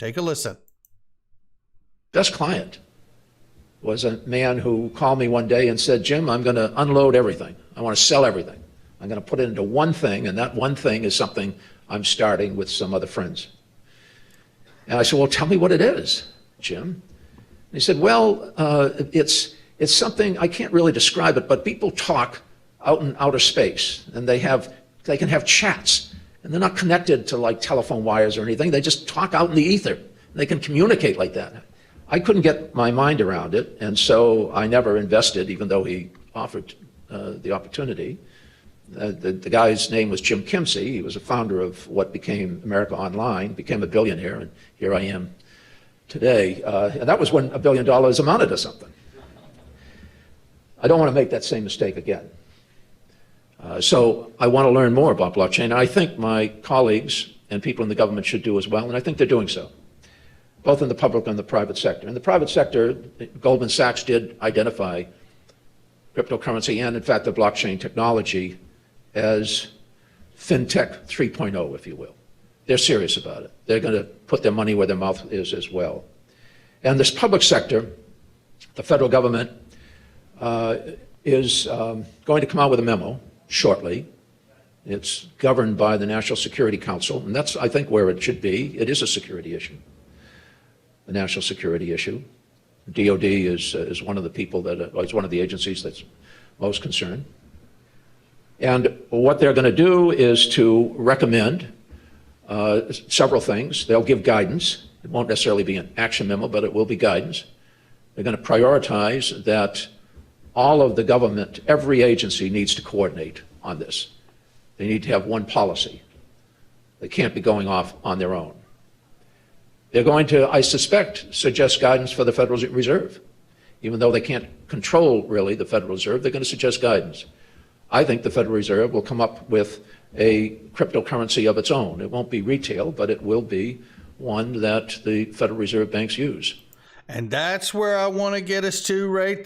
Take a listen. Best client was a man who called me one day and said, Jim, I'm going to unload everything. I want to sell everything. I'm going to put it into one thing, and that one thing is something I'm starting with some other friends. And I said, well, tell me what it is, Jim. And he said, well, it's something, I can't really describe it, but people talk out in outer space, and they can have chats, and they're not connected to like telephone wires or anything. They just talk out in the ether. They can communicate like that. I couldn't get my mind around it, and so I never invested, even though he offered the opportunity. The guy's name was Jim Kimsey. He was a founder of what became America Online, became a billionaire, and here I am today. And that was when $1 billion amounted to something. I don't want to make that same mistake again. So I want to learn more about blockchain, and I think my colleagues and people in the government should do as well, and I think they're doing so, both in the public and the private sector. In the private sector, Goldman Sachs did identify cryptocurrency and, in fact, the blockchain technology as FinTech 3.0, if you will. They're serious about it. They're going to put their money where their mouth is as well. And this public sector, the federal government, is going to come out with a memo shortly. It's governed by the National Security Council, and that's, I think, where it should be. It is a security issue, a national security issue. DOD is one of the people that is one of the agencies that's most concerned. And what they're going to do is to recommend several things. They'll give guidance. It won't necessarily be an action memo, but it will be guidance. They're going to prioritize that all of the government, every agency needs to coordinate on this. They need to have one policy. They can't be going off on their own. They're going to, I suspect, suggest guidance for the Federal Reserve. Even though they can't control, really, the Federal Reserve, they're going to suggest guidance. I think the Federal Reserve will come up with a cryptocurrency of its own. It won't be retail, but it will be one that the Federal Reserve banks use. And that's where I want to get us to right